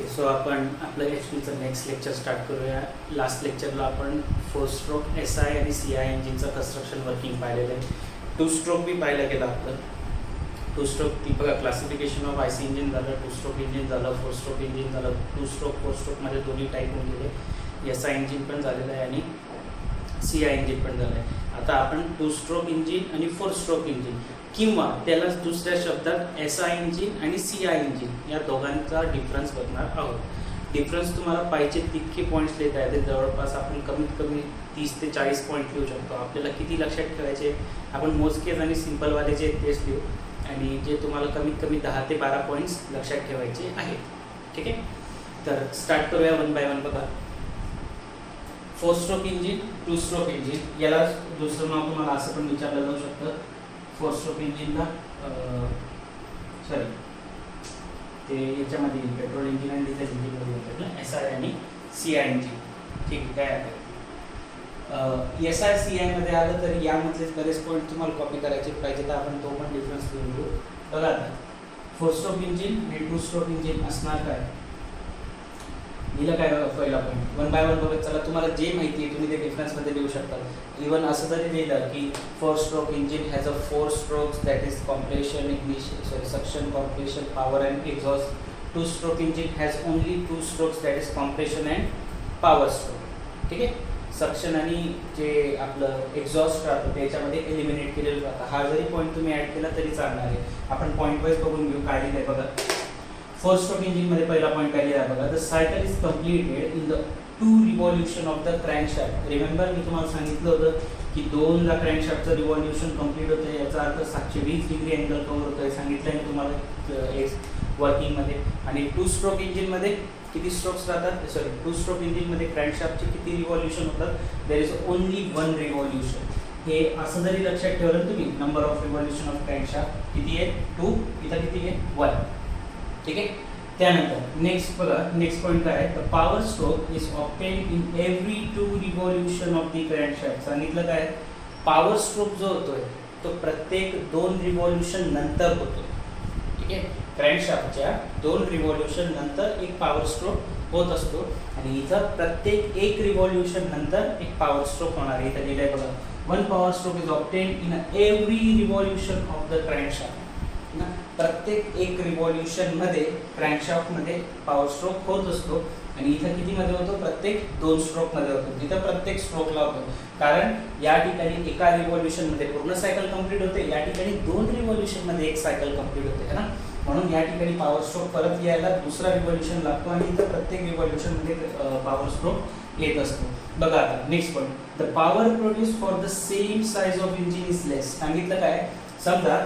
Okay, so आपण आपलं HP चं नेक्स्ट लेक्चर स्टार्ट करूया. लास्ट लेक्चरला आपण 4 स्ट्रोक SI आणि CI इंजिनचं कन्स्ट्रक्शन वर्किंग पाहिलेलं आहे. 2 स्ट्रोक बी पाहिलं गेलं आपलं. 2 स्ट्रोक ती बघा, क्लासिफिकेशन ऑफ IC इंजिन झालं, 2 स्ट्रोक इंजिन झालं, 4 स्ट्रोक इंजिन झालं, 2 स्ट्रोक 4 स्ट्रोकमध्ये दोन्ही टाईप होऊन गेले. SI इंजिन पण झालेलं आहे आणि CI इंजिन पण झालं आहे. आता आपण 2 स्ट्रोक इंजिन आणि 4 स्ट्रोक इंजिन किंवा त्याला दुसऱ्या शब्दात SI इंजिन आणि CI इंजिन या दोघांचा डिफरन्स बघणार आहोत. डिफरन्स तुम्हाला पाहिजे तितके पॉईंट्स लिहिता येते. जवळपास आपण कमीत कमी 30 ते 40 पॉईंट लिहू शकतो. आपल्याला किती लक्षात ठेवायचे, आपण मोजकेच आणि सिम्पलवाले जे तेच लिहू आणि जे तुम्हाला कमीत कमी 10 ते 12 पॉईंट्स लक्षात ठेवायचे आहेत. ठीक आहे, तर स्टार्ट करूया वन बाय वन. बघा, 4 स्ट्रोक इंजिन, 2 स्ट्रोक इंजिन, याला दुसरं नाव तुम्हाला असं पण विचारलं जाऊ शकतं. 4 स्ट्रोक इंजिनला सॉरी ते याच्यामध्ये पेट्रोल इंजिन आणि डिझेल इंजिनमध्ये येतात ना, SI आणि CI इंजिन. ठीक आहे, काय आहे SI CI मध्ये आलं तर यामधलेच बरेच पॉईंट तुम्हाला कॉपी करायचे पाहिजे, तर आपण तो पण डिफरन्स लिहून घेऊ. बघा आता 4 स्ट्रोक इंजिन आणि 2 स्ट्रोक इंजिन असणार काय, लिहिलं काय बघा पहिला पॉईंट. वन बाय वन बघत चला. तुम्हाला जे माहिती आहे तुम्ही ते डिफरन्समध्ये लिहू शकता. इवन असं जरी लिहिलं की 4 stroke engine has a 4 strokes that is compression, ignition, suction, compression, power and exhaust. 2 stroke engine has only 2 strokes that is compression and power stroke. ठीक आहे, सक्शन आणि जे आपलं एक्झॉस्ट राहतं त्याच्यामध्ये एलिमिनेट केलेलं राहतं. हा जरी पॉईंट तुम्ही ॲड केला तरी चालणार आहे. आपण पॉईंट वाईज बघून घेऊ काय लिहिलं आहे. बघा, 4 स्ट्रोक इंजिनमध्ये पहिला पॉईंट काय लिहिला बघा, the cycle is completed in the 2 revolution of the crankshaft. Remember मी तुम्हाला सांगितलं होतं की 2दा क्रँकशाफ्टचं रिव्हॉल्युशन कम्प्लीट होतं, याचा अर्थ 720 डिग्री अँगल कव्हर होतं आहे. सांगितलं आहे तुम्हाला वर्किंगमध्ये. आणि 2 स्ट्रोक इंजिनमध्ये किती स्ट्रोक्स राहतात, सॉरी 2 स्ट्रोक इंजिनमध्ये क्रँकशाफ्टचे किती रिव्हॉल्युशन होतात, देयर इज ओनली 1 रिव्हॉल्युशन. हे असं जरी लक्षात ठेवलं तुम्ही, number of revolution of crankshaft किती आहे 2, इथं किती आहे 1. ठीक आहे, त्यानंतर नेक्स्ट बघा, नेक्स्ट पॉईंट काय आहे, the power stroke is obtain in every 2 revolution of the crankshaft. सांगितलं काय, पॉवर स्ट्रोक जो होतोय तो प्रत्येक 2 रिव्हॉल्युशन नंतर होतो. ठीक आहे, क्रँकशाफ्टच्या 2 रिव्हॉल्युशन नंतर एक पॉवर स्ट्रोक होत असतो आणि इथं प्रत्येक 1 रिव्हॉल्युशन नंतर एक पॉवर स्ट्रोक होणार आहे. इथं लिहिलंय बघा, 1 power stroke is obtain in every revolution of the crankshaft. प्रत्येक 1 रिव्हॉल्युशनमध्ये क्रँकशाफ्टमध्ये पॉवर स्ट्रोक होत असतो आणि इथं कितीमध्ये होतो, प्रत्येक 2 स्ट्रोकमध्ये होतो. तिथं प्रत्येक स्ट्रोकला होतो, कारण या ठिकाणी एका रिव्हॉल्युशनमध्ये पूर्ण सायकल कंप्लीट होते, या ठिकाणी 2 रिव्हॉल्युशनमध्ये एक सायकल कंप्लीट होते है ना. म्हणून या ठिकाणी पॉवर स्ट्रोक परत यायला दुसरा रिव्हॉल्युशन लागतो आणि इथं प्रत्येक रिव्हॉल्युशनमध्ये पॉवर स्ट्रोक येत असतो. बघा आता next point, the power produce for the same size of engine is less. सांगितलं काय, समजा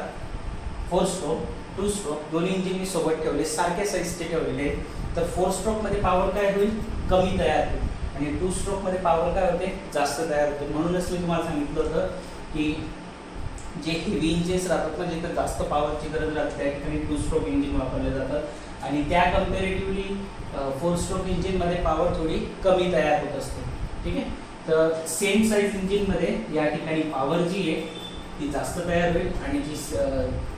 4 स्ट्रोक 2 स्ट्रोक दोन्ही इंजिन मी सोबत ठेवले, सारख्या साईजचे ठेवलेले, तर 4 स्ट्रोकमध्ये पॉवर काय होईल, कमी तयार होईल आणि 2 स्ट्रोकमध्ये पॉवर काय होते, जास्त तयार होते. म्हणूनच मी तुम्हाला सांगितलं होतं की जे हेवी इंजिन्स राहतात ना, जिथं जास्त पॉवरची गरज राहते त्या ठिकाणी 2 स्ट्रोक इंजिन वापरले जातात आणि त्या कम्पॅरेटिव्हली 4 स्ट्रोक इंजिनमध्ये पॉवर थोडी कमी तयार होत असते. ठीक आहे, तर सेम साईज इंजिनमध्ये या ठिकाणी पॉवर जी आहे ती जास्त तयार होईल आणि जी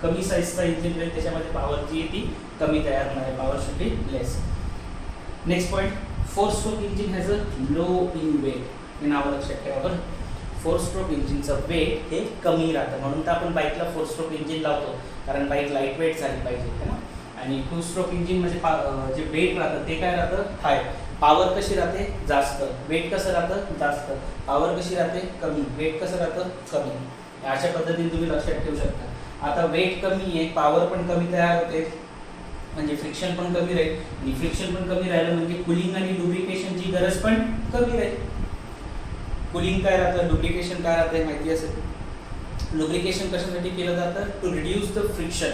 कमी साईजचा इंजिन होईल त्याच्यामध्ये पॉवर जी आहे ती कमी तयार होणार आहे, power should be less. Next point, 4 stroke engine has a low in weight. हे नाव लक्षात ठेवा बरं, 4 स्ट्रोक इंजिनचं वेट हे कमी राहतं, म्हणून तर आपण बाईकला 4 स्ट्रोक इंजिन लावतो, कारण बाईक लाईट वेट झाली पाहिजे है ना. आणि 2 स्ट्रोक इंजिन म्हणजे जे वेट राहतं ते काय राहतं, हाय. पॉवर कशी राहते, जास्त. वेट कसं राहतं, जास्त. पॉवर कशी राहते, कमी. वेट कसं राहतं, कमी. अशा पद्धतीने तुम्ही लक्षात ठेवू शकता. आता वेट कमी आहे, पॉवर पण कमी तयार होते, म्हणजे फ्रिक्शन पण कमी राहील आणि फ्रिक्शन पण कमी राहिलं म्हणजे कुलिंग आणि लुब्रिकेशनची गरज पण कमी राहील. कुलिंग काय राहतं, लुब्रिकेशन काय राहतं माहिती असेल. लुब्रिकेशन कशासाठी केलं जातं, to reduce the friction.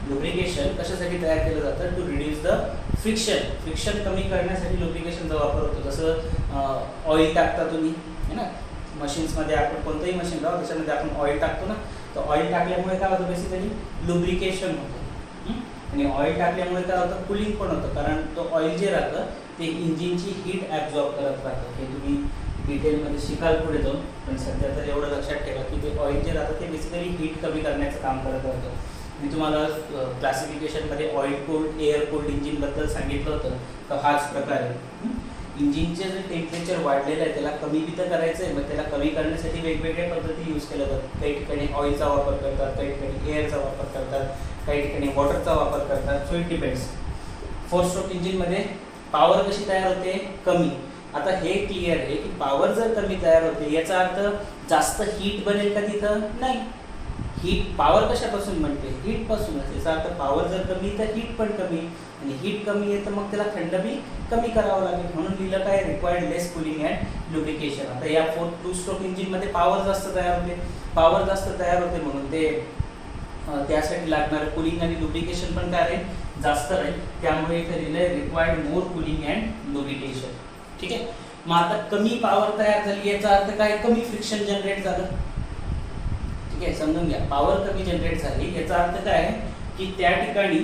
Lubrication कशासाठी तयार केलं जातं, to reduce the friction. Friction कमी करण्यासाठी लुब्रिकेशनचा वापर होतो. जसं ऑइल टाकता तुम्ही है ना, मशीन्समध्ये आपण कोणतंही मशीन लावा त्याच्यामध्ये आपण ऑइल टाकतो ना, तर ऑइल टाकल्यामुळे काय होतं, बेसिकली लुब्रिकेशन होतं आणि ऑइल टाकल्यामुळे काय होतं, कुलिंग पण होतं, कारण तो ऑइल जे राहतं ते इंजिनची हीट ॲब्झॉर्ब करत राहतं. हे तुम्ही डिटेलमध्ये शिकाल पुढे जाऊन, पण सध्या तर एवढं लक्षात ठेवा की ते ऑइल जे राहतं ते बेसिकली हीट कमी करण्याचं काम करत राहतं. मी तुम्हाला क्लासिफिकेशनमध्ये ऑइल कूल्ड एअर कूल्ड इंजिनबद्दल सांगितलं होतं, तर हाच प्रकार आहे. इंजिनचे जे टेम्परेचर वाढलेलं आहे त्याला कमी बी तर करायचं आहे, मग त्याला कमी करण्यासाठी वेगवेगळ्या पद्धती यूज केल्या जातात. काही ठिकाणी ऑइलचा वापर करतात, काही ठिकाणी एअरचा वापर करतात, काही ठिकाणी वॉटरचा वापर करतात. So it depends. 4 स्ट्रोक इंजिनमध्ये पॉवर कशी तयार होते? कमी. आता हे क्लिअर आहे की पॉवर जर कमी तयार होते याचा अर्थ जास्त हीट बनेल का तिथं? नाही. हीट पॉवर कशापासून बनते? हीट पासूनच. याचा अर्थ पॉवर जर कमी तर हीट पण कमी, आणि हीट कमी आहे तर मग त्याला थंड बी कमी करावं लागेल. म्हणून लिहिलं काय? Required less cooling and lubrication. आता या 2 स्ट्रोक इंजिनमध्ये पॉवर जास्त तयार होते. पॉवर जास्त तयार होते म्हणून ते त्यासाठी लागणारं कुलिंग आणि लुब्रिकेशन पण काय राहील? जास्त राहील. त्यामुळे इथे लिहिलंय required more cooling and lubrication. ठीक आहे. मग आता कमी पॉवर तयार झाली याचा अर्थ काय? कमी फ्रिक्शन जनरेट झालं. ठीक आहे, समजून घ्या. पॉवर कमी जनरेट झाली याचा अर्थ काय? की त्या ठिकाणी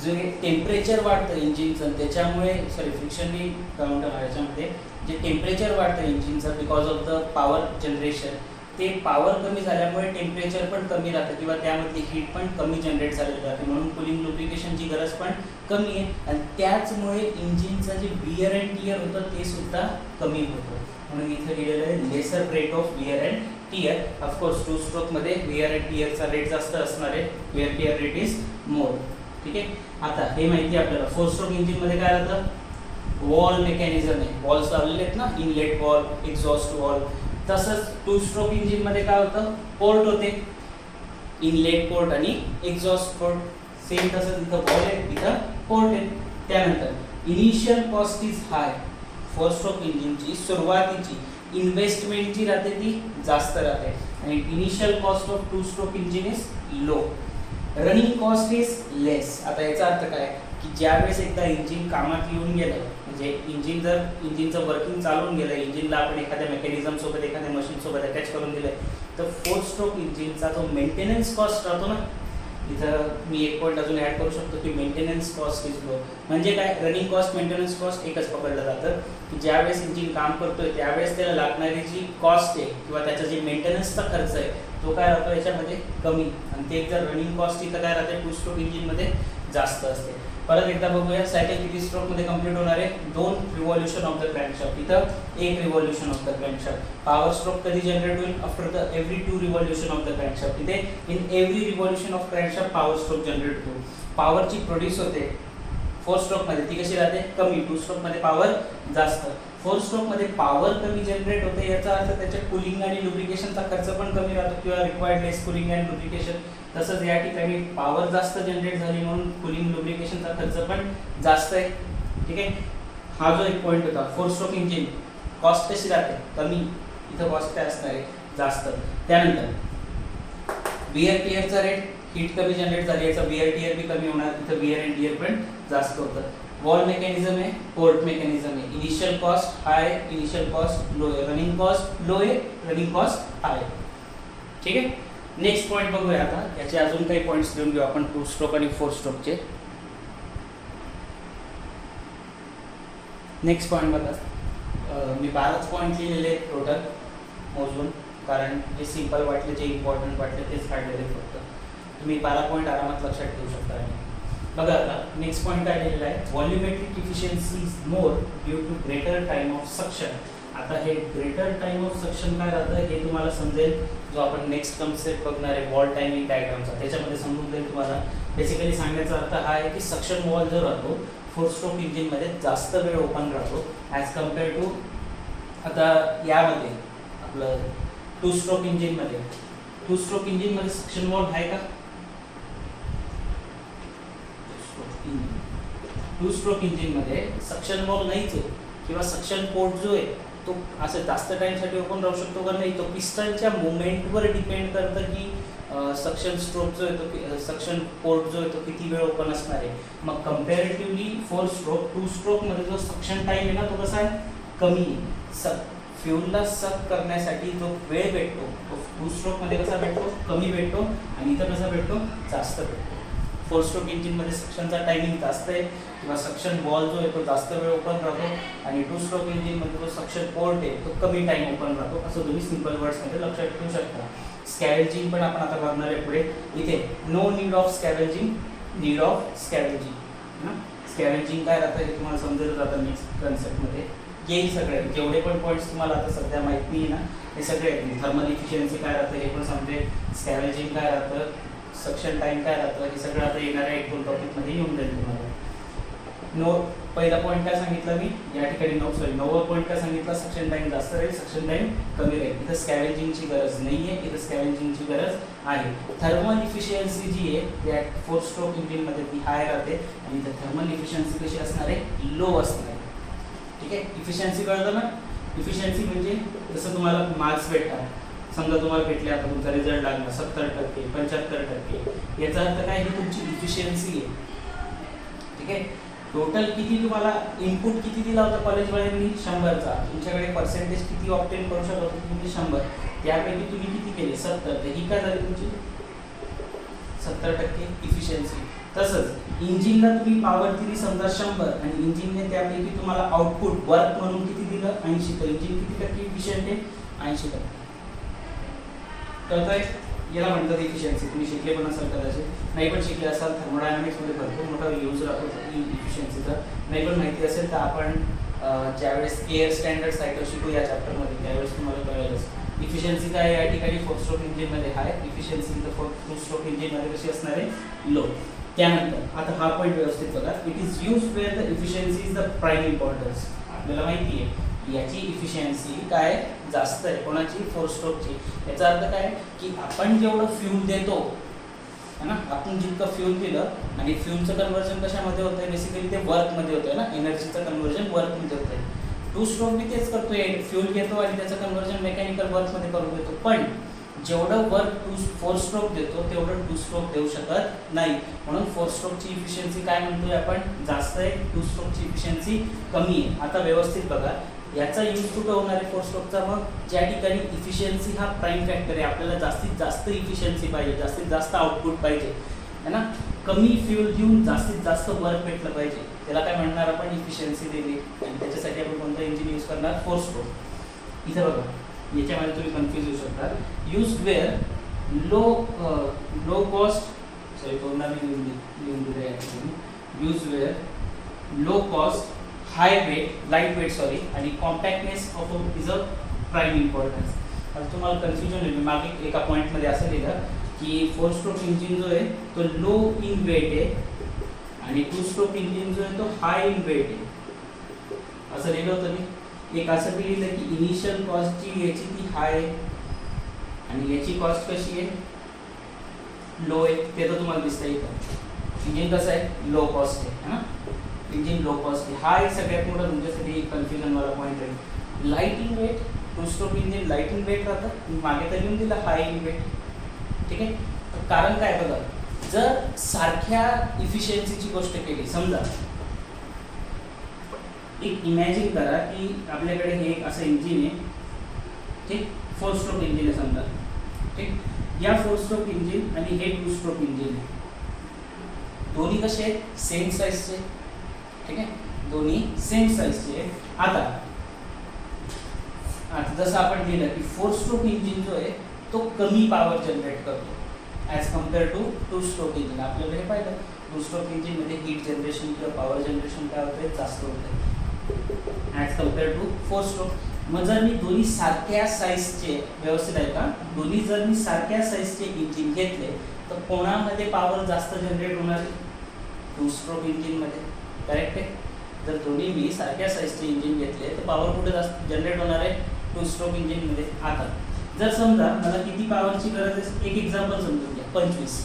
जे टेम्परेचर वाढतं इंजिनचं त्याच्यामुळे फ्रिक्शनली काउंट याच्यामध्ये जे टेम्परेचर वाढतं इंजिनचं because of the power generation, ते पॉवर कमी झाल्यामुळे टेम्परेचर पण कमी राहतं किंवा त्यामधली हीट पण कमी जनरेट झालेली राहते. म्हणून कुलिंग लुब्रिकेशनची गरज पण कमी आहे, आणि त्याचमुळे इंजिनचं जे विअर अँड टियर होतं ते सुद्धा कमी होतं. म्हणून इथे लिहिलेलं आहे lesser rate of wear and tear. Of course 2 स्ट्रोकमध्ये विअर अँड टियरचा रेट जास्त असणार आहे. Wear tear rate is more. ठीक आहे. आता हे माहिती आपल्याला. 4 स्ट्रोक इंजिनमध्ये काय राहतं? वॉल मेकॅनिझम आहे. वॉल्स लावलेले आहेत ना, इनलेट वॉल, एक्झॉस्ट वॉल. तसंच 2 स्ट्रोक इंजिनमध्ये काय होतं? पोर्ट होते, इनलेट पोर्ट आणि एक्झॉस्ट पोर्ट. सेम तसंच इथं वॉल आहे, इथं पोर्ट आहे. त्यानंतर initial cost is high. 4 stroke इंजिनची सुरुवातीची इन्व्हेस्टमेंट जी राहते ती जास्त राहते, आणि initial cost of 2 stroke engine is low. Running cost is less. आता याचा अर्थ काय? की ज्यावेळेस एकदा इंजिन कामात येऊन गेलं, म्हणजे इंजिनचं वर्किंग चालून गेलं, इंजिनला आपण एखाद्या मेकॅनिझम सोबत एखाद्या मशीन सोबत अटॅच करून दिलंय, तर 4 स्ट्रोक इंजिनचा जो मेंटेनन्स कॉस्ट राहतो ना, इथं मी एक पॉईंट अजून ॲड करू शकतो की मेंटेनन्स कॉस्ट इज लो. म्हणजे काय? रनिंग कॉस्ट मेंटेनन्स कॉस्ट एकच पकडलं जातं की ज्यावेळेस इंजिन काम करतोय त्यावेळेस त्याला लागणारी जी कॉस्ट आहे किंवा त्याचा जे मेंटेनन्सचा खर्च आहे तो काय राहतो याच्यामध्ये? कमी. आणि ते जर रनिंग कॉस्ट इथं काय राहते? 2 स्ट्रोक इंजिनमध्ये जास्त असते. परत एकदा बघूया सायकल किती स्ट्रोकमध्ये कंप्लीट होणार आहे? 2 रिव्हॉल्यूशन ऑफ द क्रॅन्कशाफ्ट. इथं 1 revolution of the crankshaft. Power stroke कधी जनरेट होईल? After the every 2 revolution of the crankshaft. इथे in every revolution of crankshaft power stroke generate होतो. पॉवरची प्रोड्यूस होते 4 स्ट्रोकमध्ये, ती कशी राहते? कमी. 2 स्ट्रोकमध्ये पॉवर जास्त. 4 स्ट्रोकमध्ये पॉवर कमी जनरेट होते याचा अर्थ त्याच्या कुलिंग आणि लुब्रिकेशनचा खर्च पण कमी राहतो किंवा required less cooling and lubrication. तसंच या ठिकाणी पॉवर जास्त जनरेट झाली म्हणून कुलिंग लुब्रिकेशनचा खर्च पण जास्त आहे. ठीक आहे. हा जो एक पॉईंट होता. 4 स्ट्रोक इंजिन कॉस्ट कशी राहते? कमी. इथं कॉस्ट काय असणार आहे? जास्त. त्यानंतर विअर टियरचा रेट, हीट कमी जनरेट झाली याचा विअर टियर बी कमी होणार, इथं विअर अँड टियर पण जास्त होतं. वॉल मेकॅनिझम आहे, पोर्ट मेकॅनिझम आहे. इनिशियल कॉस्ट हाय, इनिशियल कॉस्ट लो आहे. रनिंग कॉस्ट लो आहे, रनिंग कॉस्ट हाय. ठीक आहे. नेक्स्ट पॉईंट बघूया आता. याचे अजून काही पॉईंट्स लिहून घेऊ आपण 2 स्ट्रोक आणि 4 स्ट्रोकचे. नेक्स्ट पॉईंट बघा. मी 12च पॉईंट लिहिलेले आहेत टोटल मोजून, कारण जे सिंपल वाटले, जे इम्पॉर्टंट वाटले तेच काढलेले फक्त. तुम्ही 12 पॉईंट आरामात लक्षात ठेवू शकता. बघा आता नेक्स्ट पॉईंट काय लिहिलेला आहे? Volumetric efficiency is more due to greater time of suction. आता हे ग्रेटर टाइम ऑफ सक्शन काय राहतं हे तुम्हाला समजेल जो आपण नेक्स्ट कन्सेप्ट बघणार आहे वॉल टायमिंग डायग्रामचा, त्याच्यामध्ये समजून जाईल तुम्हाला. बेसिकली सांगण्याचा अर्थ हा आहे की सक्शन वॉल जो राहतो 4 स्ट्रोक इंजिनमध्ये जास्त वेळ ओपन राहतो ॲज कम्पेअर टू आता यामध्ये आपलं 2 स्ट्रोक इंजिनमध्ये. 2 स्ट्रोक इंजिनमध्ये सक्शन वॉल आहे का? 2 स्ट्रोक इंजिनमध्ये सक्शन वॉल नाहीच आहे, किंवा सक्शन पोर्ट जो आहे तो असं जास्त टाईमसाठी ओपन राहू शकतो का? नाही. तो पिस्टनच्या मुवमेंटवर डिपेंड करतं की सक्शन स्ट्रोक जो आहे तो सक्शन पोर्ट जो आहे तो किती वेळ ओपन असणार आहे. मग कम्पॅरेटिव्हली 4 स्ट्रोक 2 स्ट्रोकमध्ये जो सक्शन टाईम आहे ना तो कसा आहे? कमी आहे. फ्यूलला सक करण्यासाठी जो वेळ भेटतो तो 2 स्ट्रोकमध्ये कसा भेटतो? कमी भेटतो, आणि इथं कसा भेटतो? जास्त भेटतो. 4 स्ट्रोक इंजिनमध्ये सक्शनचा टायमिंग जास्त आहे किंवा सक्शन बॉल जो आहे तो जास्त वेळ ओपन राहतो आणि 2 स्ट्रोक इंजिनमध्ये जो सक्शन पोर्ट आहे तो कमी टाइम ओपन राहतो, असं तुम्ही सिंपल वर्ड्समध्ये लक्षात ठेवू शकता. स्कॅव्हेजिंग पण आपण आता बघणार आहे पुढे. इथे no need of scavenging, need of scavenging. Scavenging काय राहतं हे तुम्हाला समजेल आता नेक्स्ट कन्सेप्टमध्ये येईल. सगळे जेवढे पण पॉईंट्स तुम्हाला आता सध्या माहिती आहे ना हे सगळे आहेत. थर्मल इफिशियन्सी काय राहतं हे पण समजेल, स्कॅव्हेजिंग काय राहतं, सक्शन टाइम काय राहतं, हे सगळं आता येणाऱ्या 1-2 टॉपिकमध्ये येऊन जाईल तुम्हाला. पहिला पॉईंट काय सांगितलं मी या ठिकाणी, 9वा पॉईंट काय सांगितला, सक्शन टाइम जास्त राहील, सक्शन टाइम कमी राहील. इथं स्कॅव्हेजिंगची गरज नाही आहे, इथं स्कॅव्हेजिंगची गरज आहे. थर्मल इफिशियन्सी जी आहे त्या 4 स्ट्रोक इंजिनमध्ये ती हाय राहते आणि इथं थर्मल इफिशियन्सी कशी असणार आहे, लो असणार आहे. ठीक आहे, इफिशियन्सी कळतं ना. इफिशियन्सी म्हणजे जसं तुम्हाला मार्क्स भेटतात, समजा तुम्हाला भेटले आता तुमचा रिझल्ट लागला 70%, 75%, याचा अर्थ काय, ही तुमची इफिशियन्सी आहे. ठीक आहे, टोटल किती तुम्हाला इनपुट किती दिला होता कॉलेजवाल्यांनी, 100चा. तुमच्याकडे पर्सेंटेज किती ऑब्टेन करू शकत होते तुम्ही, 100. त्यापैकी तुम्ही किती केले, 70. तर ही काय झाली तुमची 70% इफिशियन्सी. तसंच इंजिनला तुम्ही पॉवर दिली समजा 100 आणि इंजिनने त्यापैकी तुम्हाला आउटपुट वर्क म्हणून किती दिलं, 80. तर इंजिन किती टक्के इफिशियंट आहे, 80%. कळतंय, याला म्हणतात इफिशियन्सी. तुम्ही शिकले पण असाल कदाचित, नाही पण शिकले असाल. थर्मोडायनामिक्समध्ये भरपूर मोठा यूज राहतो इफिशियन्सीचा. नाही पण माहिती असेल तर आपण ज्यावेळेस एअर स्टँडर्ड सायकल शिकू या चॅप्टरमध्ये त्यावेळेस तुम्हाला कळेलच. इफिशियन्सी काय या ठिकाणी 4 स्ट्रोक इंजिनमध्ये हाय, इफिशियन्सी 2 स्ट्रोक इंजिनमध्ये कशी असणार आहे, लो. त्यानंतर आता हा पॉईंट व्यवस्थित बघा. It is use where the efficiency is the prime importance. आपल्याला माहिती आहे याची इफिशियन्सी काय जास्त आहे, कोणाची, 4 स्ट्रोकची. याचा अर्थ काय की आपण जेवढं फ्यूल देतो है ना, आपण जितकं फ्यूल दिलं आणि फ्यूलचं कन्वर्जन कशामध्ये होतं आहे, बेसिकली ते वर्कमध्ये होतं आहे ना, एनर्जीचं कन्वर्जन वर्कमध्ये होतं आहे. 2 स्ट्रोक मी तेच करतोय, फ्यूल घेतो आणि त्याचं कन्वर्जन मेकॅनिकल वर्कमध्ये करून देतो. पण जेवढं वर्क 4 स्ट्रोक देतो तेवढं 2 स्ट्रोक देऊ शकत नाही. म्हणून 4 स्ट्रोकची इफिशियन्सी काय म्हणतोय आपण, जास्त आहे, 2 स्ट्रोकची इफिशियन्सी कमी आहे. आता व्यवस्थित बघा, याचा यूज कुठं होणार आहे 4 स्ट्रोकचा, मग ज्या ठिकाणी इफिशियन्सी हा प्राईम फॅक्टर आहे, आपल्याला जास्तीत जास्त इफिशियन्सी पाहिजे, जास्तीत जास्त आउटपुट पाहिजे है ना, कमी फ्यूल देऊन जास्तीत जास्त वर्क भेटलं पाहिजे, त्याला काय म्हणणार आपण, इफिशियन्सी दिली. आणि त्याच्यासाठी आपण कोणतं इंजिन यूज करणार, 4 स्ट्रोक. इथे बघा, याच्यामध्ये तुम्ही कन्फ्यूज होऊ शकता. Use where low cost, sorry पूर्ण मी लिहून दिलं आहे. Use where low cost, high weight, light weight sorry, आणि compactness of is a prime importance. आता तुम्हाला कन्फ्युजन होईल. मागे एका पॉईंटमध्ये असं लिहिलं की 4 स्ट्रोक इंजिन जो आहे तो लो इन वेट आहे आणि 2 स्ट्रोक इंजिन जो आहे तो हाय इन वेट आहे, असं लिहिलं होतं मी. एक असं लिहिलं की इनिशियल कॉस्ट जी याची ती हाय आहे आणि याची कॉस्ट कशी आहे, लो आहे. ते तर तुम्हाला दिसतं इथं. इंजिन कसं आहे, लो कॉस्ट आहे ना, इंजिन लो कॉस्ट आहे. हा एक सगळ्यात मोठा तुमच्यासाठी कन्फ्युजन वाला पॉईंट आहे. Light in weight, 2 stroke engine light in weight राहतं, मागे तर लिहून दिलं हाय इन वेट. ठीक आहे, कारण काय बघा, जर सारख्या इफिशियन्सीची गोष्ट केली, समजा एक इमॅजिन करा की आपल्याकडे हे एक असं इंजिन आहे, ठीक, 4 स्ट्रोक इंजिन आहे समजा. ठीक, या 4 स्ट्रोक इंजिन आणि हे 2 स्ट्रोक इंजिन आहे, दोन्ही कसे आहेत, सेम साईजचे. ठीक आहे, दोन्ही सेम साईजचे आहेत. आता जसं आपण लिहिलं की 4 स्ट्रोक इंजिन जो आहे तो कमी पॉवर जनरेट करतो as compare to 2 stroke engine. आपल्याला हे पाहिलं 2 स्ट्रोक इंजिनमध्ये हीट जनरेशन किंवा पॉवर जनरेशन काय होतं, जास्त होतं ॲज कम्पेअर टू 4 स्ट्रोक. मग जर मी दोन्ही सारख्या साईजचे, व्यवस्थित आहे का, दोन्ही जर मी सारख्या साईजचे इंजिन घेतले तर कोणामध्ये पॉवर जास्त जनरेट होणार आहे, 2 स्ट्रोक इंजिनमध्ये. करेक्ट आहे. जर दोन्ही मी सारख्या साईजचे इंजिन घेतले तर पॉवर कुठे जास्त जनरेट होणार आहे, 2 स्ट्रोक इंजिनमध्ये. आता जर समजा मला किती पॉवरची गरज आहे, एक एक्झाम्पल समजून घ्या, 25.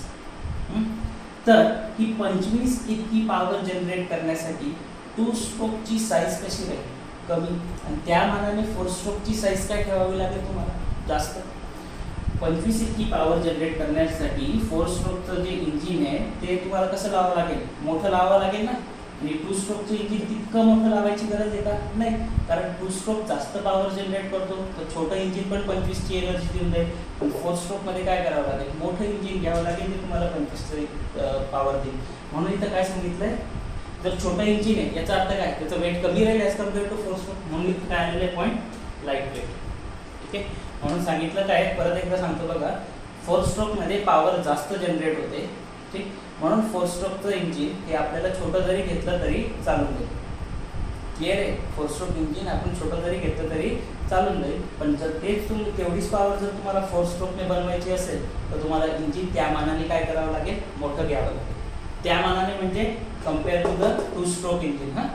तर ही 25 इतकी पॉवर जनरेट करण्यासाठी 2 स्ट्रोकची साईज कशी राहील, कमी. आणि त्या मानाने 4 स्ट्रोकची साईज काय ठेवावी लागेल तुम्हाला, जास्त. 25 इतकी पॉवर जनरेट करण्यासाठी 4 स्ट्रोकचं जे इंजिन आहे ते तुम्हाला कसं लावावं लागेल, मोठं लावावं लागेल ना. आणि टू स्ट्रोकचं इंजिन तितकं मोठं लावायची गरज आहे का? नाही, कारण टू स्ट्रोक जास्त पॉवर जनरेट करतो, तर छोटं इंजिन पण 25ची एनर्जी देऊन जाईल. पण फोर स्ट्रोकमध्ये काय करावं लागेल, मोठं इंजिन घ्यावं लागेल जे तुम्हाला 25चं पॉवर देईल. म्हणून इथं काय सांगितलंय, जर छोटं इंजिन आहे याचा अर्थ काय, त्याचं वेट कमी राहील as compare to four stroke. म्हणून इथं काय आलेलं आहे पॉईंट, लाईट वेट. ठीक आहे, म्हणून सांगितलं काय, परत एकदा सांगतो बघा, फोर स्ट्रोकमध्ये पॉवर जास्त जनरेट होते. ठीक, म्हणून फोर स्ट्रोकचं इंजिन हे आपल्याला छोटं जरी घेतलं तरी चालून जाईल. क्लिअर आहे, फोर स्ट्रोक इंजिन आपण छोटं जरी घेतलं तरी चालून जाईल. पण जर तेच तेवढीच पॉवर जर तुम्हाला फोर स्ट्रोकने बनवायची असेल तर तुम्हाला इंजिन त्या मानाने काय करावं लागेल, मोठं घ्यावं लागेल. त्या मानाने म्हणजे compare to the two stroke engine. हां,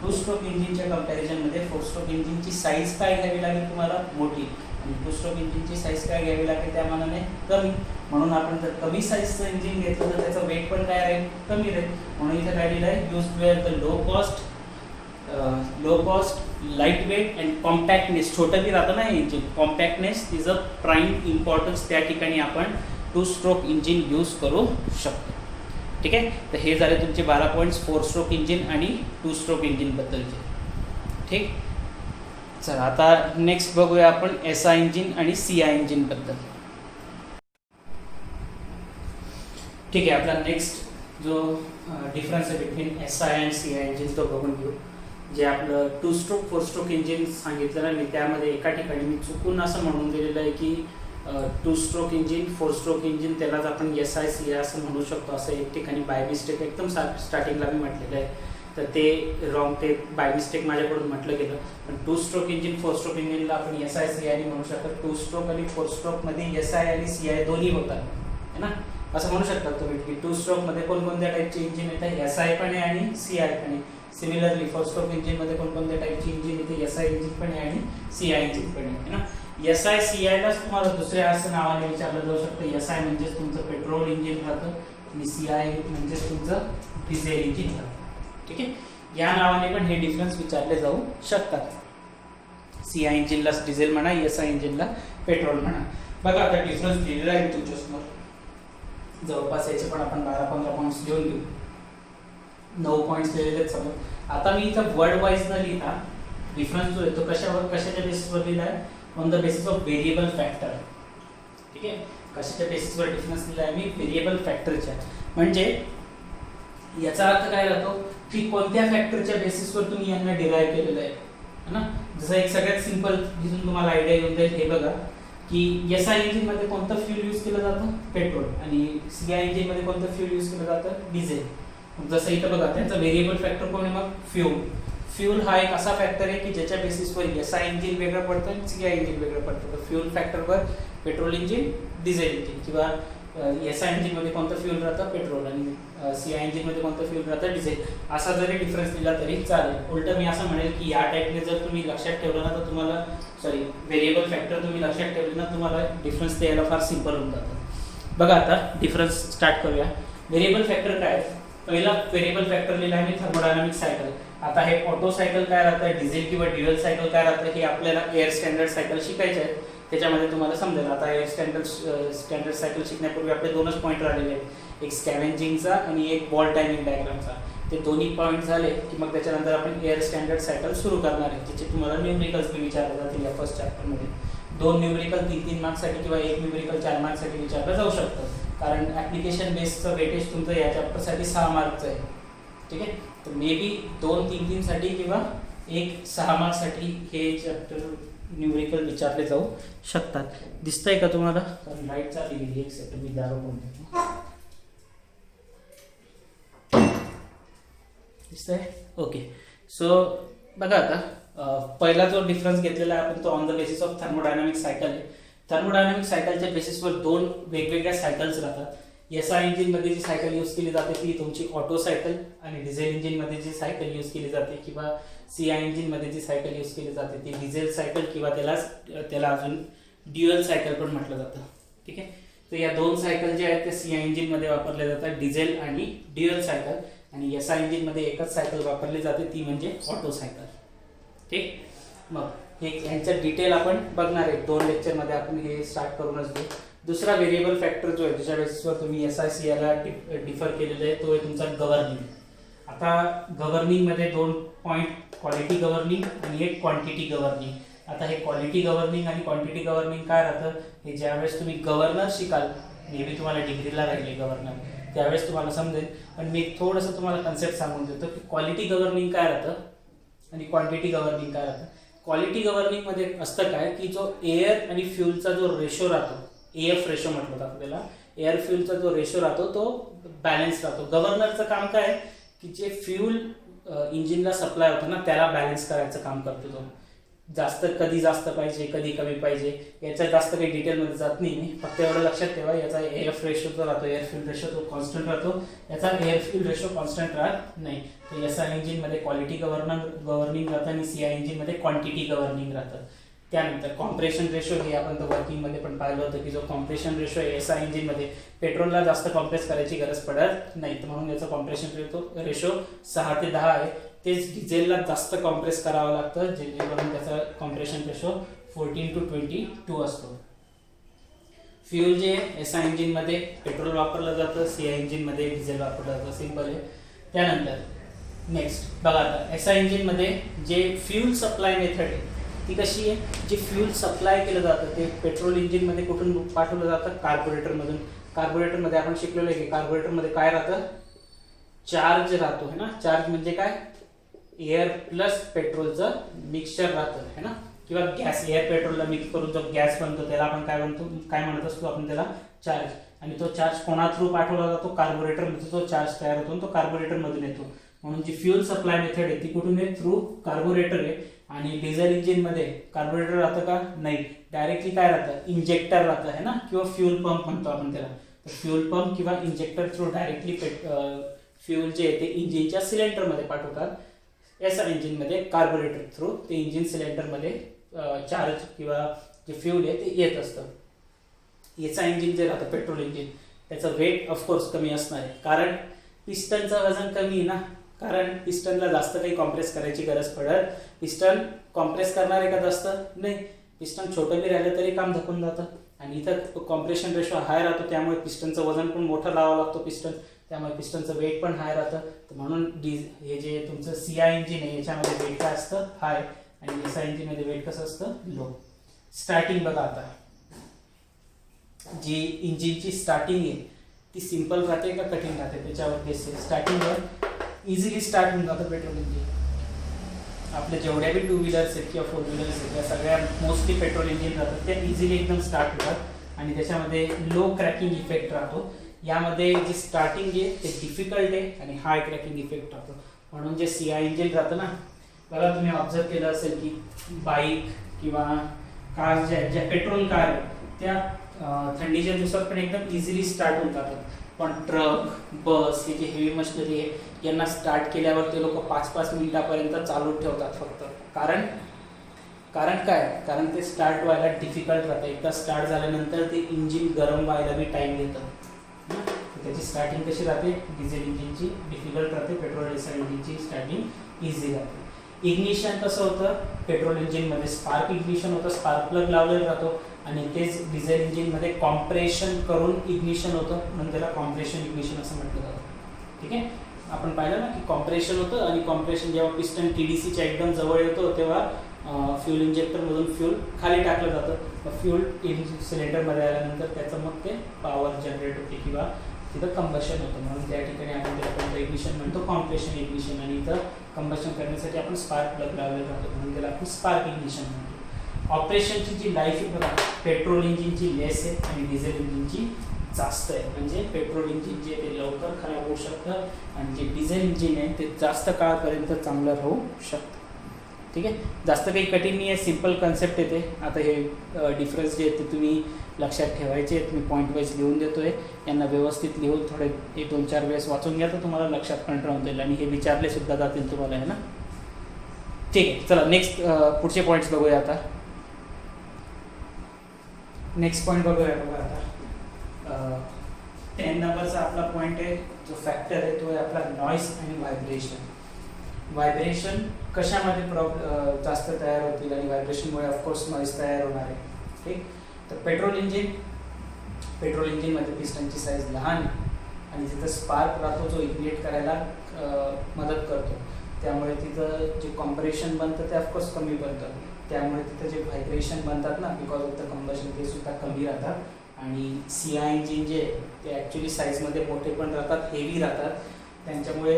टू स्ट्रोक इंजिनच्या कम्पॅरिझनमध्ये फोर स्ट्रोक इंजिनची साईज काय घ्यावी लागेल तुम्हाला, मोठी. आणि टू स्ट्रोक इंजिनची साईज काय घ्यावी लागेल त्या मानाने, कमी. म्हणून आपण जर कमी साईजचं इंजिन घेतलं तर त्याचं वेट पण काय राहील, कमी राहील. म्हणून इथे काय लिहिलं आहे, use to the low cost light weight and compactness. छोटं बी राहतं ना इंजिन, compactness is a prime importance. त्या ठिकाणी आपण टू स्ट्रोक इंजिन यूज करू शकतो. ठीक आहे, तर हे झाले तुमचे 12 पॉईंट्स फोर स्ट्रोक इंजिन आणि टू स्ट्रोक इंजिनबद्दलचे. ठीक, चला आता नेक्स्ट बघूया आपण SI इंजिन आणि CI इंजिनबद्दल. ठीक आहे, आपला नेक्स्ट जो डिफरन्स आहे बिटवीन SI आणि CI इंजिन तो बघून घेऊ. जे आपलं two stroke four stroke engine सांगितलं ना मी, त्यामध्ये एका ठिकाणी मी चुकून असं म्हणून दिलेलं आहे की to stroke engine four stroke engine त्यालाच आपण SI CI असं म्हणू शकतो, असं एक ठिकाणी बाय मिस्टेक एकदम स्टार्टिंगला मी म्हटलेलं आहे. तर ते रॉंग, ते बाय मिस्टेक माझ्याकडून म्हटलं गेलं. पण two stroke engine four stroke इंजिनला आपण SI CI म्हणू शकतो. टू स्ट्रोक आणि फोर स्ट्रोकमध्ये SI आणि CI दोन्ही होतात, है ना, असं म्हणू शकता तुम्ही की टू स्ट्रोकमध्ये कोणकोणत्या टाईपचे इंजिन येतात, SI पण आहे आणि CI पण आहे. सिमिलरली फोर स्ट्रोक इंजिनमध्ये कोणकोणत्या टाईपची इंजिन येते, SI इंजिन पण आहे आणि CI इंजिन पण आहे ना. SI CIलाच तुम्हाला दुसऱ्या असं नावाने विचारलं जाऊ शकतं. SI म्हणजेच तुमचं पेट्रोल इंजिन राहतं आणि CI म्हणजेच तुमचं डिझेल इंजिन राहतं. ठीक आहे, या नावाने पण हे डिफरन्स विचारले जाऊ शकतात. CI इंजिनला डिझेल म्हणा, SI इंजिनला पेट्रोल म्हणा. बघा आता डिफरन्स दिलेला आहे तुमच्यासमोर, जवळपास याचे पण आपण 12-15 पॉईंट्स लिहून घेऊ. 9 पॉईंट्स लिहिलेले आहेत समोर. आता मी इथं वर्ड वाईज न लिहिता डिफरन्स जो आहे तो कशाच्या बेसिसवर लिहिला आहे, on the basis of variable factor. ठीक आहे, कशाच्या बेसिसवर डिफरन्स दिला आहे मी, व्हेरिएबल फॅक्टरच्या. म्हणजे याचा अर्थ काय राहतो की कोणत्या फॅक्टरच्या बेसिसवर तुम्ही यांना डिराईव्ह केलेलं आहे ना. जसं एक सगळ्यात सिंपल जिथून तुम्हाला आयडिया येऊन जाईल, हे बघा की SI इंजिनमध्ये कोणतं फ्यूल यूज केलं जातं, पेट्रोल. आणि CI इंजिनमध्ये कोणतं फ्यूल यूज केलं जातं, डिझेल. जसं इथं बघा त्यांचा व्हेरिएबल फॅक्टर कोण आहे, मग फ्यूल. फ्यूल हा एक असा फॅक्टर आहे की ज्याच्या बेसिसवर SI इंजिन वेगळं पडतं आणि CI इंजिन वेगळं पडतं. तर फ्यूल फॅक्टरवर पेट्रोल इंजिन, डिझेल इंजिन, किंवा SI इंजिनमध्ये कोणतं फ्यूल राहतं, पेट्रोल, आणि CI इंजिनमध्ये कोणतं फ्यूल राहतं, डिझेल. असा जरी डिफरन्स दिला तरी चालेल. उलट मी असं म्हणेल की या टाईपने जर तुम्ही लक्षात ठेवलं ना तर तुम्हाला, व्हेरिएबल फॅक्टर तुम्ही लक्षात ठेवले ना, तुम्हाला डिफरन्स द्यायला फार सिंपल होऊन जातं. बघा आता डिफरन्स स्टार्ट करूया. व्हेरिएबल फॅक्टर काय, पहिला व्हेरिएबल फॅक्टर लिहिला आहे मी, थर्मोडायनामिक सायकल. आता हे ऑटो सायकल काय राहतं, डिझेल किंवा ड्युअल सायकल काय राहतं, हे आपल्याला एअर स्टँडर्ड सायकल शिकायचे आहेत. त्याच्यामध्ये तुम्हाला समजेल. आता एअर स्टँडर्ड सायकल शिकण्यापूर्वी आपले 2च पॉईंट राहिलेले आहेत, एक स्कॅव्हेंजिंगचा आणि एक बॉल टायमिंग डायग्रामचा. ते दोन्ही पॉईंट झाले की मग त्याच्यानंतर आपण एअर स्टँडर्ड सायकल सुरू करणार आहे, ज्याचे तुम्हाला न्यूमेरिकल्स बी विचारले जातील या फर्स्ट चॅप्टरमध्ये. 2 न्यूमेरिकल 3-3 मार्क्ससाठी किंवा 1 न्यूमेरिकल 4 मार्क्ससाठी विचारलं जाऊ शकतं, कारण ॲप्लिकेशन बेस्डचं वेटेज तुमचं या चॅप्टरसाठी 6 मार्कचं आहे. ठीक आहे, तर मे बी 2-3 साठी किंवा 1-6 मार्क्ससाठी हे चॅप्टर न्यूमेरिकल विचारले जाऊ शकतात. दिसतंय का तुम्हाला, कारण लाईट चालली गेली, एक सेकंड मी दारू पण देतो. दिसतंय, ओके. सो बघा आता पहिला जो डिफरन्स घेतलेला आहे आपण तो on the basis of thermodynamic cycle आहे. थर्मोडायनामिक सायकलच्या बेसिसवर 2 वेगवेगळ्या सायकल्स राहतात. SI इंजिनमध्ये जी सायकल यूज केली जाते ती तुमची ऑटो सायकल, आणि डिझेल इंजिनमध्ये जी सायकल यूज केली जाते किंवा CI इंजिनमध्ये जी सायकल यूज केली जाते ती डिझेल सायकल किंवा त्याला अजून ड्युअल सायकल पण म्हटलं जातं. ठीक आहे, तर या 2 सायकल जे आहेत ते CI इंजिनमध्ये वापरल्या जातात, डिझेल आणि ड्युअल सायकल. आणि SI इंजिनमध्ये एकच सायकल वापरली जाते, ती म्हणजे ऑटो सायकल. ठीक, मग हे यांचं डिटेल आपण बघणार आहे 2 लेक्चरमध्ये. आपण हे स्टार्ट करूनच देऊ. दुसरा व्हेरिएबल फॅक्टर जो आहे ज्याच्या बेसिसवर तुम्ही SI CIला डिफर केलेलं आहे तो आहे तुमचा गव्हर्निंग. आता गव्हर्निंगमध्ये 2 पॉईंट, क्वालिटी गव्हर्निंग आणि एक क्वांटिटी गव्हर्निंग. आता हे क्वालिटी गव्हर्निंग आणि क्वांटिटी गव्हर्निंग काय राहतं, हे ज्यावेळेस तुम्ही गव्हर्नर शिकाल, मे बी तुम्हाला डिग्रीला राहिले गव्हर्नर, त्यावेळेस तुम्हाला समजेल. पण मी थोडंसं तुम्हाला कन्सेप्ट सांगून देतो की क्वालिटी गव्हर्निंग काय राहतं आणि क्वांटिटी गव्हर्निंग काय राहतं. क्वालिटी गव्हर्निंगमध्ये असतं काय की जो एअर आणि फ्यूलचा जो रेशो राहतो, AF रेशो म्हटलं जातं त्याला, एअर फ्यूलचा जो रेशो राहतो तो बॅलन्स राहतो. गव्हर्नरचं काम काय आहे की जे फ्यूल इंजिनला सप्लाय होतं ना त्याला बॅलन्स करायचं काम करतो तो. कधी जास्त पाहिजे, कधी कमी पाहिजे, याच्यात जास्त काही डिटेलमध्ये जात नाही मी. फक्त एवढं लक्षात ठेवा, याचा AF रेशो जो राहतो, एअर फ्यूल रेशो, तो कॉन्स्टंट राहतो. याचा एअर फ्यूल रेशो कॉन्स्टंट राहत नाही. तर SI इंजिनमध्ये क्वालिटी गव्हर्निंग राहतं आणि CI इंजिनमध्ये क्वांटिटी गव्हर्निंग राहतं. त्यानंतर कॉम्प्रेशन रेशो, हे आपण तर वर्किंगमध्ये पण पाहिलं होतं की जो कॉम्प्रेशन रेशो आहे SI इंजिनमध्ये, पेट्रोलला जास्त कॉम्प्रेस करायची गरज पडत नाही, तर म्हणून याचा कॉम्प्रेशन रेशो 6 ते 10 आहे. तेच डिझेलला जास्त कॉम्प्रेस करावं लागतं, जेणेकरून त्याचा कॉम्प्रेशन रेशो 14 to 22 असतो. फ्यूल जे SI इंजिनमध्ये पेट्रोल वापरलं जातं, CI इंजिनमध्ये डिझेल वापरलं जातं, सिंपल आहे. त्यानंतर नेक्स्ट बघा, आता SI इंजिनमध्ये जे फ्यूल सप्लाय मेथड आहे ती कशी आहे. जे फ्यूल सप्लाय केलं जातं ते पेट्रोल इंजिनमध्ये कुठून पाठवलं जातं, कार्बोरेटरमधून. कार्बोरेटरमध्ये आपण शिकलेलो आहे की कार्बोरेटरमध्ये काय राहतं, चार्ज राहतो है ना. चार्ज म्हणजे काय, एअर प्लस पेट्रोलचं मिक्सचर राहतं है ना, किंवा गॅस, एअर पेट्रोलला मिक्स करून जो गॅस बनतो त्याला आपण काय म्हणत असतो आपण त्याला, चार्ज. आणि तो चार्ज कोणा थ्रू पाठवला जातो, कार्बोरेटरमध्ये तो चार्ज तयार होतो, तो कार्बोरेटरमधून येतो. म्हणून जी फ्यूल सप्लाय मेथड आहे ती कुठून आहे, थ्रू कार्बोरेटर आहे. आणि डिझेल इंजिनमध्ये कार्बोरेटर राहतं का, नाही, डायरेक्टली काय राहतं, इंजेक्टर राहतं है ना, किंवा फ्यूल पंप म्हणतो आपण त्याला. तर फ्यूल पंप किंवा इंजेक्टर थ्रू डायरेक्टली फ्यूल जे आहे ते इंजिनच्या सिलेंडरमध्ये पाठवतात. SI इंजिनमध्ये कार्बोरेटर थ्रू ते इंजिन सिलेंडरमध्ये चार्ज किंवा जे फ्यूल आहे ते येत असतं. SI इंजिन जे राहतं पेट्रोल इंजिन, त्याचं वेट ऑफकोर्स कमी असणार आहे, कारण पिस्टनचं वजन कमी आहे ना. कारण पिस्टनला जास्त काही कॉम्प्रेस करायची गरज पडत, पिस्टन कॉम्प्रेस करणार आहे का जास्त, नाही. पिस्टन छोटं बी राहिलं तरी काम धकून जातं. आणि इथं कॉम्प्रेशन रेशो हाय राहतो, त्यामुळे पिस्टनचं वजन पण मोठं लावावं लागतो पिस्टन, त्यामुळे पिस्टनचं वेट पण हाय राहतं. तर म्हणून हे जे तुमचं CI इंजिन आहे याच्यामध्ये वेट काय असतं, हाय, आणि SI इंजिनमध्ये वेट कसं असतं, लो. स्टार्टिंग बघा, आता जी इंजिनची स्टार्टिंग आहे ती सिंपल राहते का कठीण राहते त्याच्यावर बेस आहे. स्टार्टिंगवर इझिली स्टार्ट होऊन जातं पेट्रोल इंजिन. आपले जेवढ्या बी 2 व्हीलर्स आहेत किंवा 4 व्हीलर्स आहेत त्या सगळ्या मोस्टली पेट्रोल इंजिन राहतात, त्या इझिली एकदम स्टार्ट होतात आणि त्याच्यामध्ये लो क्रॅकिंग इफेक्ट राहतो. यामध्ये जे स्टार्टिंग आहे ते डिफिकल्ट आहे आणि हाय क्रॅकिंग इफेक्ट राहतो. म्हणून जे CI इंजिन राहतं ना, बघा तुम्ही ऑब्झर्व केलं असेल की बाईक किंवा कार ज्या पेट्रोल कार आहे त्या थंडीच्या दिवसात पण एकदम इझिली स्टार्ट होऊन जातात. पण ट्रक, बस, हे जे हेवी मशिनरी आहे यांना स्टार्ट केल्यावर ते लोक 5-5 मिनिटापर्यंत चालू ठेवतात फक्त. कारण काय, कारण ते स्टार्ट व्हायला डिफिकल्ट राहतं. एकदा स्टार्ट झाल्यानंतर ते इंजिन गरम व्हायला बी टाईम घेतं. त्याची स्टार्टिंग कशी राहते, डिझेल इंजिनची डिफिकल्ट राहते, पेट्रोल इंजिनची स्टार्टिंग इझी राहते. इग्निशन कसं होतं, पेट्रोल इंजिनमध्ये स्पार्क इग्निशन होतं, स्पार्क प्लग लावलेला राहतो, आणि तेच डिझेल इंजिनमध्ये कॉम्प्रेशन करून इग्निशन होतं, म्हणून त्याला कॉम्प्रेशन इग्निशन असं म्हटलं जातं. ठीक आहे, आपण पाहिलं ना की कॉम्प्रेशन होतं, आणि कॉम्प्रेशन जेव्हा पिस्टन TDCच्या एकदम जवळ येतो तेव्हा फ्यूल इंजेक्टरमधून फ्यूल खाली टाकलं जातं. मग फ्यूल सिलेंडरमध्ये आल्यानंतर त्याचं मग ते पॉवर जनरेट होते किंवा तिथं कंबशन होतं. म्हणून त्या ठिकाणी आपण त्याला इग्निशन म्हणतो, कॉम्प्रेशन इग्निशन. आणि इथं कंबशन करण्यासाठी आपण स्पार्क प्लग लावलेला राहतो, म्हणून त्याला आपण स्पार्क इग्निशन म्हणतो. ऑपरेशनची जी लाईफ आहे बघा, पेट्रोल इंजिनची लेस आहे आणि डिझेल इंजिनची जास्त आहे. म्हणजे पेट्रोल इंजिन जे ते लवकर खराब होऊ शकतं आणि जे डिझेल इंजिन आहे ते जास्त काळापर्यंत चांगलं राहू शकतं. ठीक आहे, जास्त काही कठीण नाही आहे, सिम्पल कन्सेप्ट येते. आता हे डिफरन्स जे आहेत ते तुम्ही लक्षात ठेवायचे आहेत. मी पॉईंट वाईज लिहून देतो आहे, यांना व्यवस्थित लिहून थोडे 1-2-4 वेळेस वाचून घ्या तर तुम्हाला लक्षात पण राहून जाईल आणि हे विचारले सुद्धा जातील तुम्हाला, आहे ना. ठीक आहे, चला नेक्स्ट पुढचे पॉईंट्स बघूया. आता नेक्स्ट पॉईंट बघूया बघा. आता 10 नंबरचा आपला पॉईंट आहे, जो फॅक्टर आहे तो आहे आपला नॉईस आणि व्हायब्रेशन. व्हायब्रेशन कशामध्ये जास्त तयार होतील आणि व्हायब्रेशनमुळे ऑफकोर्स नॉईस तयार होणार आहे. ठीक, तर पेट्रोल इंजिनमध्ये पिस्टनची साईज लहान आहे आणि तिथं स्पार्क राहतो जो इग्निट करायला मदत करतो. त्यामुळे तिथं जे कॉम्प्रेशन बनतं ते ऑफकोर्स कमी बनतं. त्यामुळे तिथं जे व्हायब्रेशन बनतात ना बिकॉज ऑफ द कंबशन ते सुद्धा कमी राहतात. आणि CI इंजिन जे ते ॲक्च्युली साईजमध्ये मोठे पण राहतात, हेवी राहतात. त्यांच्यामुळे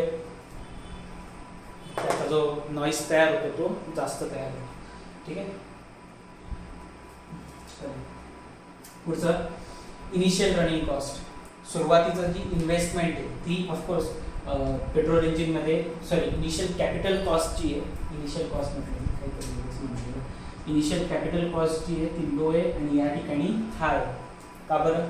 त्याचा जो नॉईस तयार होतो तो जास्त तयार होतो. ठीक आहे. पुढचं इनिशियल रनिंग कॉस्ट. सुरुवातीचं जी इन्व्हेस्टमेंट आहे ती ऑफकोर्स पेट्रोल इंजिनमध्ये इनिशियल कॅपिटल कॉस्ट जी आहे, initial cost initial capital cost जी आहे ती लो आहे आणि या ठिकाणी हाय. का बरं?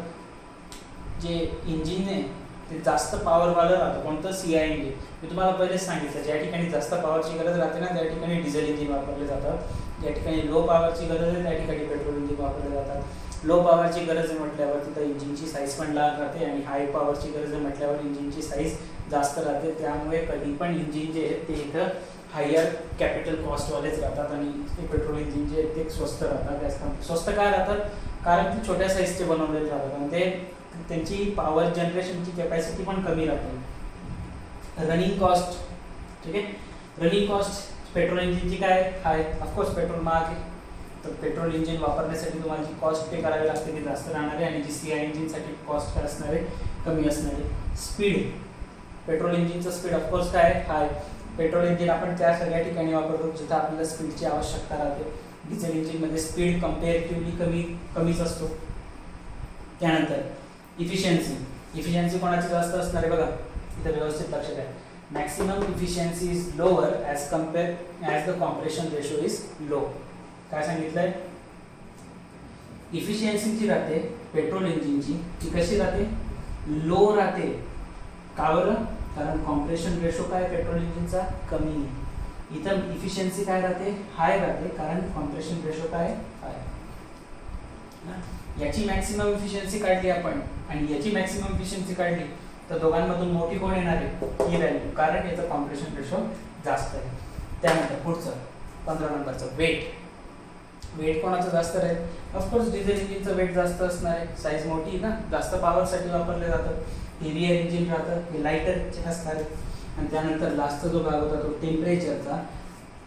जे इंजिन आहे ते जास्त पॉवरवालं राहतं. कोणतं? CI engine. मी तुम्हाला पहिलेच सांगितलं ज्या ठिकाणी जास्त पॉवरची गरज राहते ना त्या ठिकाणी डिझेल इंजिन वापरले जातात. ज्या ठिकाणी लो पॉवरची गरज आहे त्या ठिकाणी पेट्रोल इंजिन वापरले जातात. लो पॉवरची गरज आहे म्हटल्यावर तिथं इंजिनची साईज पण लहान राहते आणि हाय पॉवरची गरज आहे म्हटल्यावर इंजिनची साईज जास्त राहते. त्यामुळे कधी पण इंजिन जे आहे ते इथं हायर कॅपिटल कॉस्टवालेच राहतात आणि ते पेट्रोल इंजिन जे आहेत ते स्वस्त राहतात. स्वस्त काय राहतात? कारण ते छोट्या साईजचे बनवलेले राहतात आणि ते त्यांची पॉवर जनरेशनची कॅपॅसिटी पण कमी राहते. Running cost. ठीक आहे. रनिंग कॉस्ट पेट्रोल इंजिनची काय आहे? ऑफकोर्स पेट्रोल महाग आहे तर पेट्रोल इंजिन वापरण्यासाठी तुम्हाला जी कॉस्ट पे करावी लागते ती जास्त राहणार आहे आणि जी CI इंजिनसाठी कॉस्ट काय असणार आहे? कमी असणार आहे. स्पीड. पेट्रोल इंजिनचं स्पीड ऑफकोर्स काय आहे? हाय. पेट्रोल इंजिन आपण त्या सगळ्या ठिकाणी वापरतो जिथं आपल्याला स्पीडची आवश्यकता राहते. डिझेल इंजिनमध्ये स्पीड कम्पेअरेटिव्हली कमीच असतो. त्यानंतर इफिशियन्सी कोणाची जास्त असणार आहे बघा इथं व्यवस्थित लक्षात आहे. Maximum efficiency is lower as the compression ratio is low. काय सांगितलंय? इफिशियन्सी जी राहते पेट्रोल इंजिनची ती कशी राहते? लो राहते. का बरं? कारण कॉम्प्रेशन रेशो काय पेट्रोल इंजिनचा? कमी आहे. इथं इफिशियन्सी काय राहते? हाय राहते कारण कॉम्प्रेशन रेशो काय? हाय. याची मॅक्सिमम इफिशियन्सी काढली आपण आणि याची मॅक्सिमम इफिशियन्सी काढली तर दोघांमधून मोठी कोण येणार आहे? ही व्हॅल्यू, कारण याचं कॉम्प्रेशन रेशो जास्त आहे. त्यानंतर पुढचं 15 नंबरचं वेट. वेट कोणाचं जास्त राहील? ऑफकोर्स डिझेल इंजिनचं वेट जास्त असणार आहे. साईज मोठी ना, जास्त पॉवरसाठी वापरले जातं. हेवियर इंजिन राहतं, हे लाईटर असणार आहे. आणि त्यानंतर लास्टचा जो भाग होता तो टेम्परेचरचा.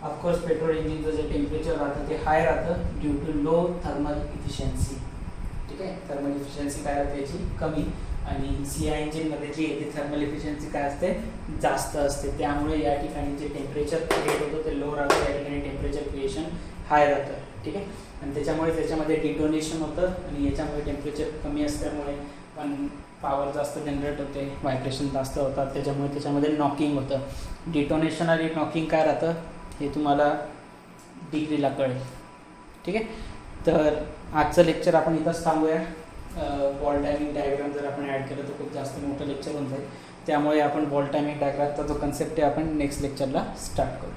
ऑफकोर्स पेट्रोल इंजिनचं जे टेम्परेचर राहतं ते हाय राहतं due to low thermal efficiency. ठीक आहे. थर्मल इफिशियन्सी काय राहते याची? कमी. आणि CI इंजिनमध्ये जी आहे ती थर्मल इफिशियन्सी काय असते? जास्त असते. त्यामुळे या ठिकाणी जे टेम्परेचर क्रिएट होतं ते लो राहतं, या ठिकाणी टेम्परेचर क्रिएशन हाय राहतं. ठीक आहे. आणि त्याच्यामध्ये डिटोनेशन होतं आणि याच्यामुळे टेम्परेचर कमी असल्यामुळे पण पॉवर जास्त जनरेट होते, व्हायब्रेशन जास्त होतात, त्याच्यामध्ये नॉकिंग होतं. डिटोनेशन आणि नॉकिंग काय राहतं हे तुम्हाला डिग्रीला कळेल. ठीक आहे. तर आजचं लेक्चर आपण इथंच थांबूया. बॉल टायमिंग डायग्राम जर आपण ॲड केलं तर खूप जास्त मोठं लेक्चर होऊन जाईल. त्यामुळे आपण बॉल टायमिंग डायग्रामचा जो कन्सेप्ट आहे आपण नेक्स्ट लेक्चरला स्टार्ट करू.